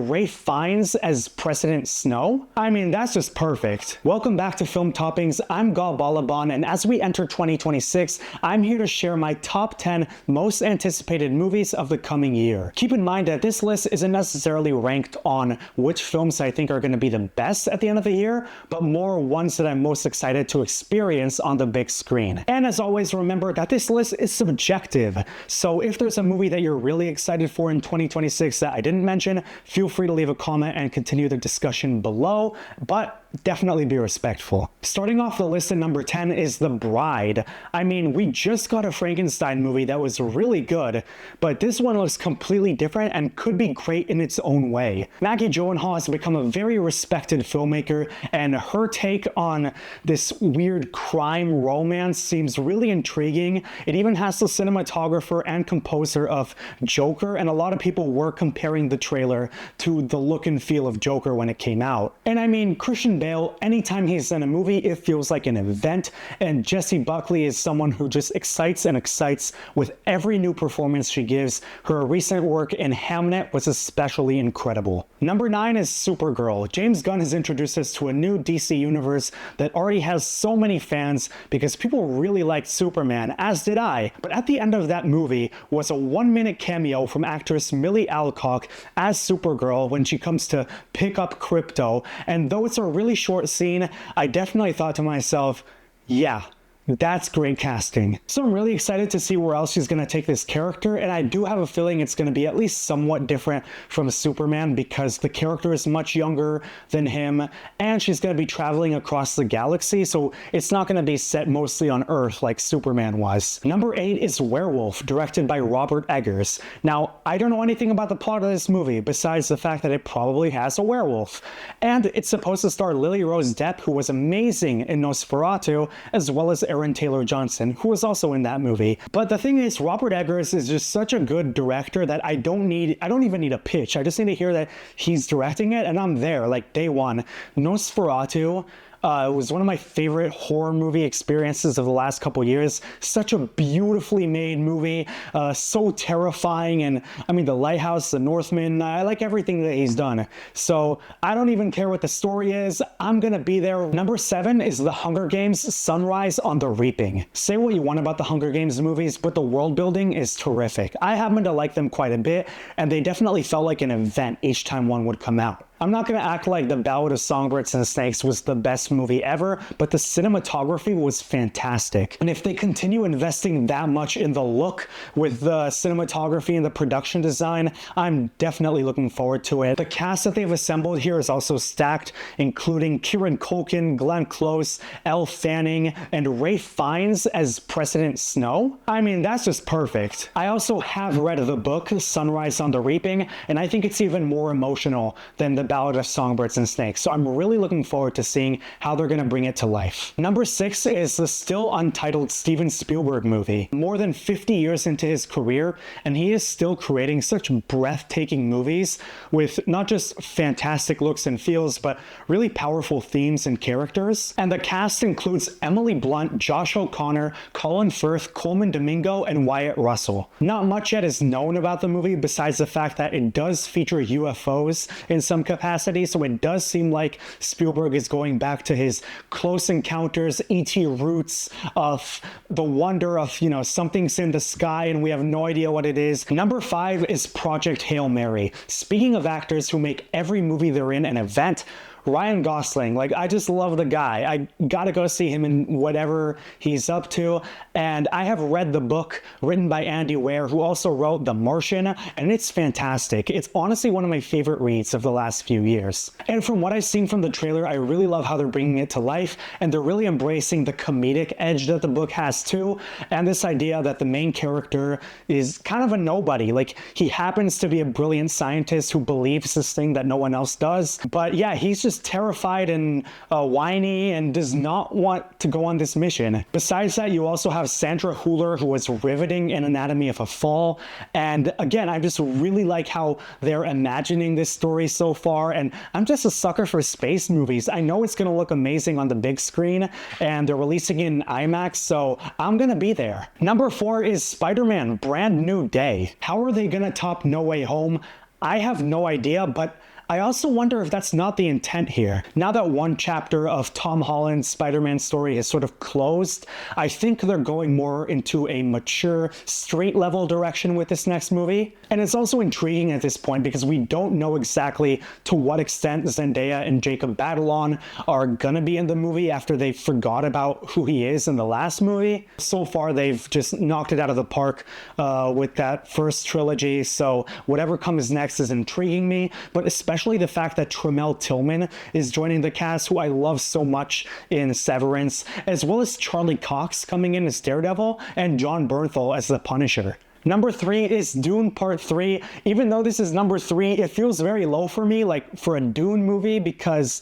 and Ralph Fiennes as President Snow? I mean, that's just perfect. Welcome back to Film Toppings. I'm galbalaban, and as we enter 2026, I'm here to share my top 10 most anticipated movies of the coming year. Keep in mind that this list isn't necessarily ranked on which films I think are going to be the best at the end of the year, but more ones that I'm most excited to experience on the big screen. And as always, remember that this list is subjective, so if there's a movie that you're really excited for in 2026 that I didn't mention, feel free to leave a comment and continue the discussion below, but definitely be respectful. Starting off the list at number 10 is The Bride. I mean, we just got a Frankenstein movie that was really good, but this one looks completely different and could be great in its own way. Maggie Gyllenhaal has become a very respected filmmaker, and her take on this weird crime romance seems really intriguing. It even has the cinematographer and composer of Joker, and a lot of people were comparing the trailer to the look and feel of Joker when it came out. And I mean, Christian Bale, anytime he's in a movie, it feels like an event, and Jessie Buckley is someone who just excites and excites with every new performance she gives. Her recent work in Hamnet was especially incredible. Number 9 is Supergirl. James Gunn has introduced us to a new DC universe that already has so many fans because people really liked Superman, as did I. But at the end of that movie was a 1-minute cameo from actress Millie Alcock as Supergirl when she comes to pick up Crypto, and though it's a really short scene, I definitely thought to myself, yeah, that's great casting. So I'm really excited to see where else she's going to take this character, and I do have a feeling it's going to be at least somewhat different from Superman because the character is much younger than him, and she's going to be traveling across the galaxy, so it's not going to be set mostly on Earth like Superman was. Number 8 is Werwulf, directed by Robert Eggers. Now, I don't know anything about the plot of this movie besides the fact that it probably has a werewolf, and it's supposed to star Lily Rose Depp, who was amazing in Nosferatu, as well as Aaron Taylor-Johnson, who was also in that movie. But the thing is, Robert Eggers is just such a good director that I don't even need a pitch. I just need to hear that he's directing it, and I'm there, like day one. Nosferatu was one of my favorite horror movie experiences of the last couple years. Such a beautifully made movie, so terrifying, and I mean, The Lighthouse, The Northman, I like everything that he's done. So I don't even care what the story is, I'm gonna be there. Number 7 is The Hunger Games: Sunrise on the Reaping. Say what you want about the Hunger Games movies, but the world building is terrific. I happen to like them quite a bit, and they definitely felt like an event each time one would come out. I'm not going to act like The Ballad of Songbirds and Snakes was the best movie ever, but the cinematography was fantastic. And if they continue investing that much in the look with the cinematography and the production design, I'm definitely looking forward to it. The cast that they've assembled here is also stacked, including Kieran Culkin, Glenn Close, Elle Fanning, and Ralph Fiennes as President Snow. I mean, that's just perfect. I also have read the book, Sunrise on the Reaping, and I think it's even more emotional than The Ballad of Songbirds and Snakes, so I'm really looking forward to seeing how they're going to bring it to life. Number 6 is the still untitled Steven Spielberg movie. More than 50 years into his career, and he is still creating such breathtaking movies with not just fantastic looks and feels, but really powerful themes and characters. And the cast includes Emily Blunt, Josh O'Connor, Colin Firth, Coleman Domingo, and Wyatt Russell. Not much yet is known about the movie besides the fact that it does feature UFOs in some capacity, so it does seem like Spielberg is going back to his Close Encounters, E.T. roots of the wonder of, something's in the sky and we have no idea what it is. Number 5 is Project Hail Mary. Speaking of actors who make every movie they're in an event, Ryan Gosling, like, I just love the guy. I gotta go see him in whatever he's up to. And I have read the book written by Andy Weir, who also wrote The Martian, and it's fantastic. It's honestly one of my favorite reads of the last few years. And from what I've seen from the trailer, I really love how they're bringing it to life, and they're really embracing the comedic edge that the book has too, and this idea that the main character is kind of a nobody. Like, he happens to be a brilliant scientist who believes this thing that no one else does, but yeah, he's just terrified and whiny and does not want to go on this mission. Besides that, you also have Sandra Hüller, who was riveting in Anatomy of a Fall, and again, I just really like how they're imagining this story so far, and I'm just a sucker for space movies. I know it's gonna look amazing on the big screen, and they're releasing it in IMAX, so I'm gonna be there. Number 4 is Spider-Man: Brand New Day. How are they gonna top No Way Home? I have no idea, but I also wonder if that's not the intent here. Now that one chapter of Tom Holland's Spider-Man story is sort of closed, I think they're going more into a mature, street-level direction with this next movie. And it's also intriguing at this point because we don't know exactly to what extent Zendaya and Jacob Batalon are gonna be in the movie after they forgot about who he is in the last movie. So far, they've just knocked it out of the park with that first trilogy, so whatever comes next is intriguing me, but especially the fact that Tremel Tillman is joining the cast, who I love so much in Severance, as well as Charlie Cox coming in as Daredevil and John Bernthal as the Punisher. Number 3 is Dune Part 3. Even though this is number 3, it feels very low for me, like for a Dune movie, because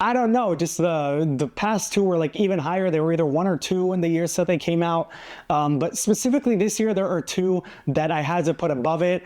I don't know, just the past two were like even higher. They were either 1 or 2 in the years that they came out. But specifically this year, there are 2 that I had to put above it.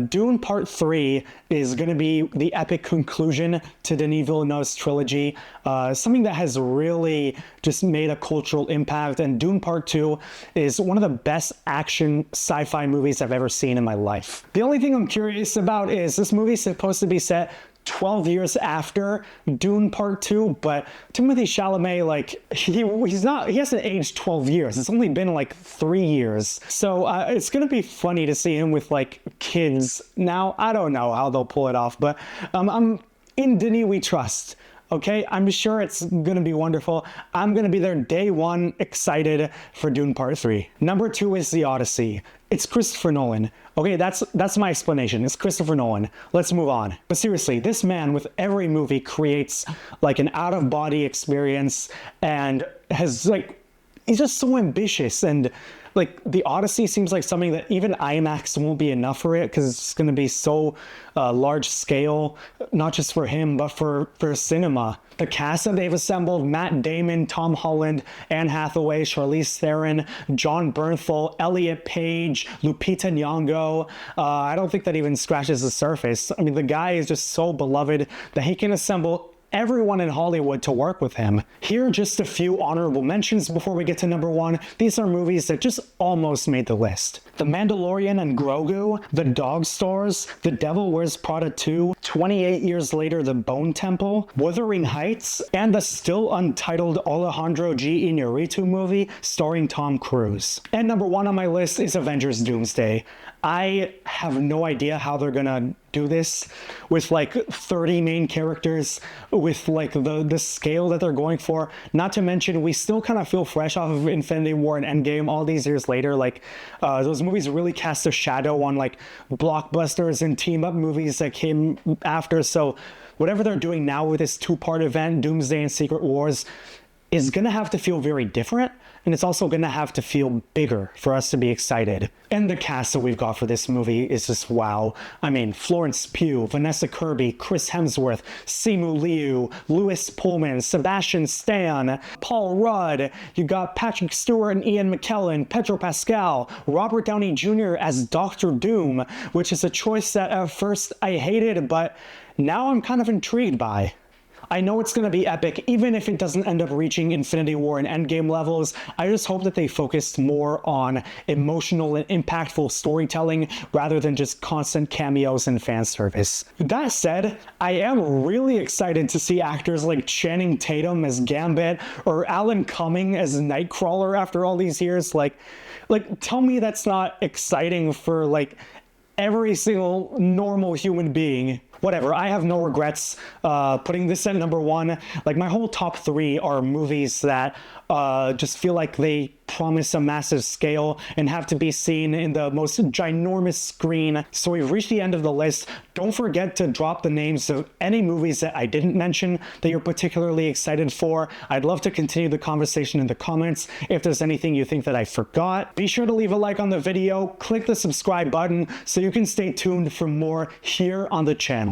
Dune Part 3 is going to be the epic conclusion to Denis Villeneuve's trilogy, something that has really just made a cultural impact, and Dune Part 2 is one of the best action sci-fi movies I've ever seen in my life. The only thing I'm curious about is this movie is supposed to be set 12 years after Dune Part 2, but Timothée Chalamet, like, he hasn't aged 12 years. It's only been like 3 years. So it's gonna be funny to see him with like kids now. I don't know how they'll pull it off, but I'm in Denis we trust. Okay, I'm sure it's gonna be wonderful. I'm gonna be there day one, excited for Dune Part 3. Number 2 is The Odyssey. It's Christopher Nolan. Okay, that's my explanation. It's Christopher Nolan. Let's move on. But seriously, this man with every movie creates like an out-of-body experience and has like, he's just so ambitious, and like the Odyssey seems like something that even IMAX won't be enough for it because it's going to be so large scale, not just for him, but for cinema. The cast that they've assembled: Matt Damon, Tom Holland, Anne Hathaway, Charlize Theron, John Bernthal, Elliot Page, Lupita Nyong'o. I don't think that even scratches the surface. I mean, the guy is just so beloved that he can assemble everyone in Hollywood to work with him. Here are just a few honorable mentions before we get to number 1. These are movies that just almost made the list: The Mandalorian and Grogu, The Dog Stars, The Devil Wears Prada 2, 28 Years Later, The Bone Temple, Wuthering Heights, and the still untitled Alejandro G. Iñárritu movie starring Tom Cruise. And number 1 on my list is Avengers Doomsday. I have no idea how they're gonna do this with like 30 main characters, with like the scale that they're going for. Not to mention, we still kind of feel fresh off of Infinity War and Endgame all these years later. Like those movies really cast a shadow on like blockbusters and team up movies that came after. So whatever they're doing now with this 2-part event, Doomsday and Secret Wars, is gonna have to feel very different, and it's also gonna have to feel bigger for us to be excited. And the cast that we've got for this movie is just wow. I mean, Florence Pugh, Vanessa Kirby, Chris Hemsworth, Simu Liu, Louis Pullman, Sebastian Stan, Paul Rudd. You got Patrick Stewart and Ian McKellen, Pedro Pascal, Robert Downey Jr. as Dr. Doom, which is a choice that at first I hated, but now I'm kind of intrigued by. I know it's going to be epic, even if it doesn't end up reaching Infinity War and Endgame levels. I just hope that they focused more on emotional and impactful storytelling rather than just constant cameos and fan service. That said, I am really excited to see actors like Channing Tatum as Gambit or Alan Cumming as Nightcrawler after all these years. Like, tell me that's not exciting for like every single normal human being. Whatever, I have no regrets putting this at number 1. Like, my whole top 3 are movies that just feel like they promise a massive scale and have to be seen in the most ginormous screen. So we've reached the end of the list. Don't forget to drop the names of any movies that I didn't mention that you're particularly excited for. I'd love to continue the conversation in the comments. If there's anything you think that I forgot, be sure to leave a like on the video, click the subscribe button so you can stay tuned for more here on the channel.